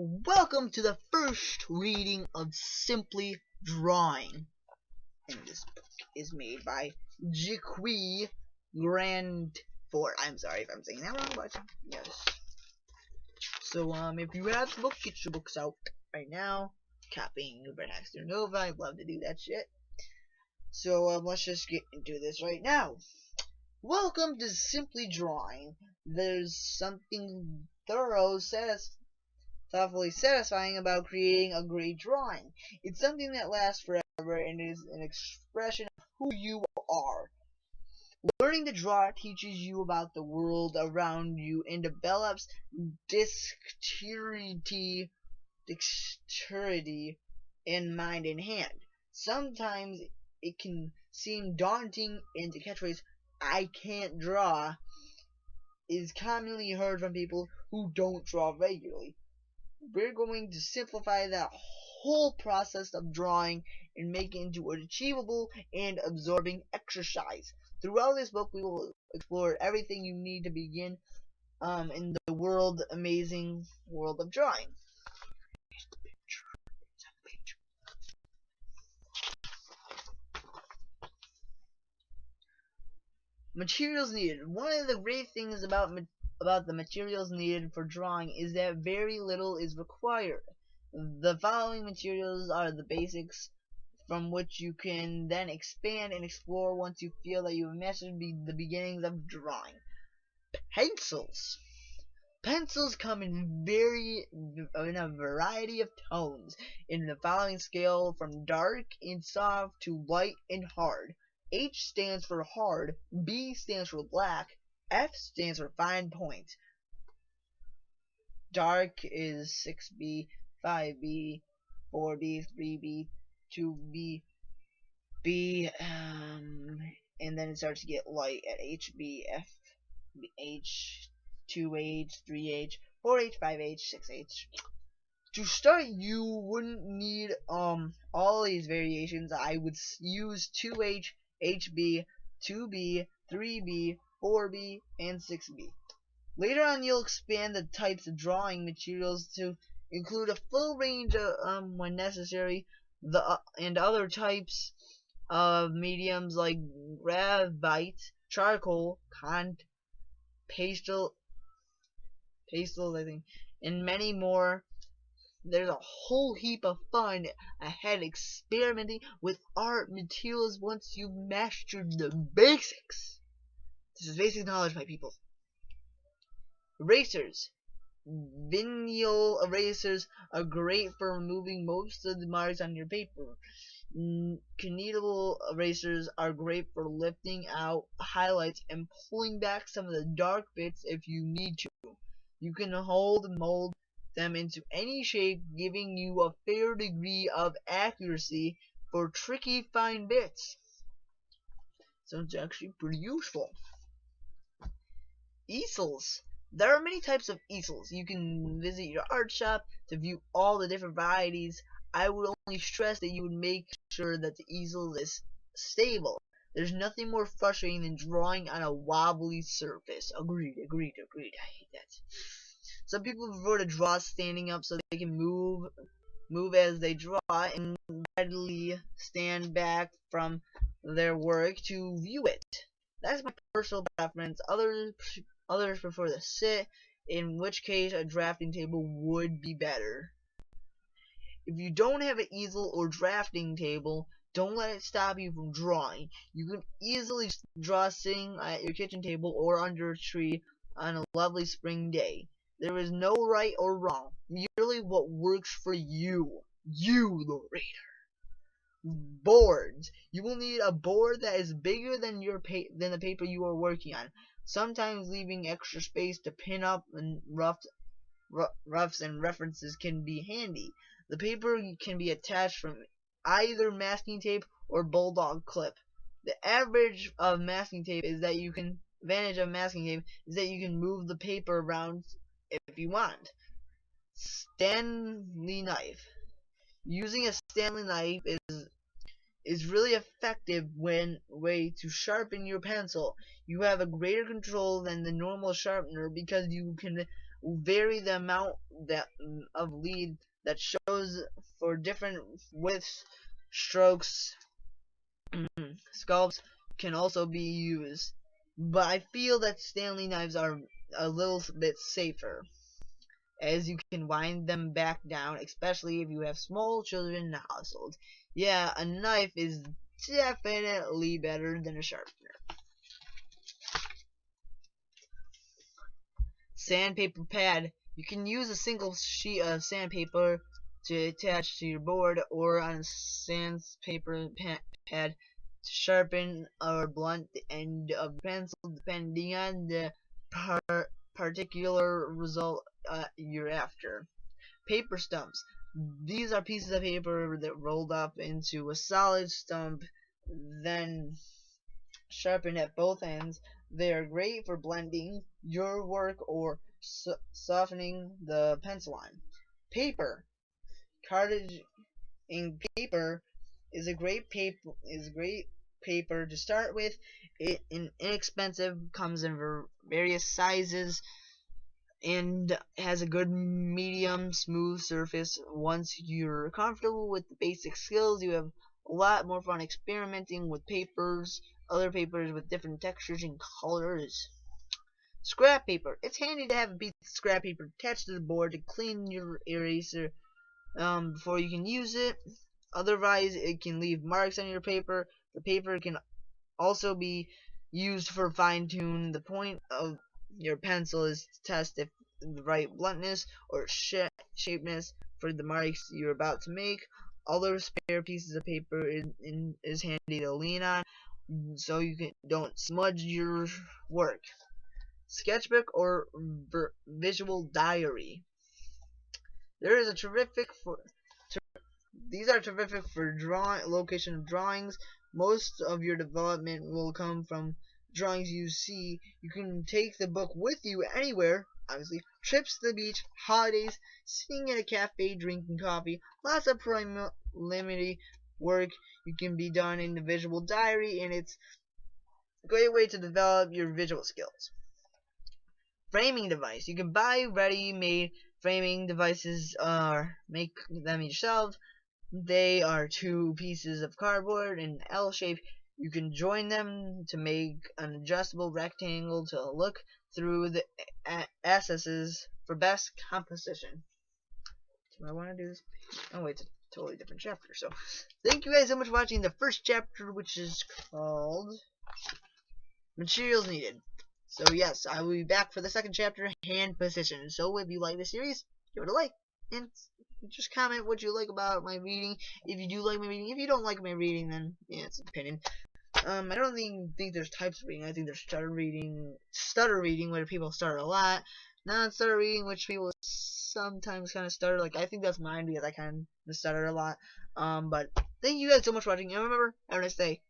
Welcome to the first reading of Simply Drawing. And this book is made by Jiqui Grandfort. I'm sorry if I'm saying that wrong, but yes. So, if you have the book, get your books out right now. Copying Red Haxter Nova, I'd love to do that shit. So, let's just get into this right now. Welcome to Simply Drawing. There's something thoughtfully satisfying about creating a great drawing. It's something that lasts forever and is an expression of who you are. Learning to draw teaches you about the world around you and develops dexterity in mind and hand. Sometimes it can seem daunting, and the catchphrase, "I can't draw," is commonly heard from people who don't draw regularly. We're going to simplify that whole process of drawing and make it into an achievable and absorbing exercise. Throughout this book, we will explore everything you need to begin in the amazing world of drawing. Materials needed. One of the great things about the materials needed for drawing is that very little is required. The following materials are the basics from which you can then expand and explore once you feel that you have mastered the beginnings of drawing. Pencils. Pencils come in a variety of tones in the following scale from dark and soft to light and hard. H stands for hard, B stands for black, F stands for fine point. Dark is 6B, 5B, 4B, 3B, 2B, B, and then it starts to get light at HB, F, H, 2H, 3H, 4H, 5H, 6H. To start, you wouldn't need all these variations. I would use 2H, HB, 2B, 3B, 4B, and 6B. Later on, you'll expand the types of drawing materials to include a full range of, when necessary, and other types of mediums like graphite, charcoal, pastels, I think, and many more. There's a whole heap of fun ahead experimenting with art materials once you've mastered the basics. This is basic knowledge, my people. Erasers. Vinyl erasers are great for removing most of the marks on your paper. Kneadable erasers are great for lifting out highlights and pulling back some of the dark bits if you need to. You can hold and mold them into any shape, giving you a fair degree of accuracy for tricky fine bits. So it's actually pretty useful. Easels. There are many types of easels. You can visit your art shop to view all the different varieties. I would only stress that you would make sure that the easel is stable. There's nothing more frustrating than drawing on a wobbly surface. Agreed. I hate that. Some people prefer to draw standing up so they can move as they draw and readily stand back from their work to view it. That's my personal preference. Others prefer to sit, in which case a drafting table would be better. If you don't have an easel or drafting table, don't let it stop you from drawing. You can easily draw sitting at your kitchen table or under a tree on a lovely spring day. There is no right or wrong, merely what works for you, the reader. Boards. You will need a board that is bigger than the paper you are working on. Sometimes leaving extra space to pin up and roughs and references can be handy. The paper can be attached from either masking tape or bulldog clip. The advantage of masking tape is that you can move the paper around if you want. Stanley knife. Using a Stanley knife is really effective way to sharpen your pencil. You have a greater control than the normal sharpener because you can vary the amount of lead that shows for different widths. Strokes, sculpts can also be used, but I feel that Stanley knives are a little bit safer, as you can wind them back down, especially if you have small children in the household. Yeah, a knife is definitely better than a sharpener. Sandpaper pad. You can use a single sheet of sandpaper to attach to your board, or on a sandpaper pad to sharpen or blunt the end of the pencil, depending on the particular result you're after. Paper stumps. These are pieces of paper that rolled up into a solid stump, then sharpened at both ends. They are great for blending your work or softening the pencil line. Paper. Cartage in paper is a great paper to start with. It inexpensive, comes in various sizes, and has a good medium smooth surface. Once you're comfortable with the basic skills, you have a lot more fun experimenting with other papers with different textures and colors. Scrap paper. It's handy to have a piece of scrap paper attached to the board to clean your eraser before you can use it. Otherwise, it can leave marks on your paper. The paper can also be used for fine-tune. The point of your pencil is to test if the right bluntness or shapeness for the marks you're about to make. Other spare pieces of paper is handy to lean on, so you don't smudge your work. Sketchbook or visual diary. There is a terrific for These are terrific for location of drawings. Most of your development will come from drawings you see. You can take the book with you anywhere, obviously. Trips to the beach, holidays, sitting in a cafe drinking coffee. Lots of preliminary work you can be done in the visual diary, and it's a great way to develop your visual skills. Framing device. You can buy ready-made framing devices or make them yourself. They are two pieces of cardboard in L shape. You can join them to make an adjustable rectangle to look through the accesses for best composition. Do I want to do this? Oh wait, it's a totally different chapter. So, thank you guys so much for watching the first chapter, which is called Materials Needed. So yes, I will be back for the second chapter, Hand Position. So if you like this series, give it a like, and just comment what you like about my reading. If you do like my reading, if you don't like my reading, then yeah, it's an opinion. I don't think there's types of reading. I think there's stutter reading, where people stutter a lot. Non-stutter reading, which people sometimes kind of stutter. Like I think that's mine because I kind of stutter a lot. But thank you guys so much for watching. And remember, have a nice day.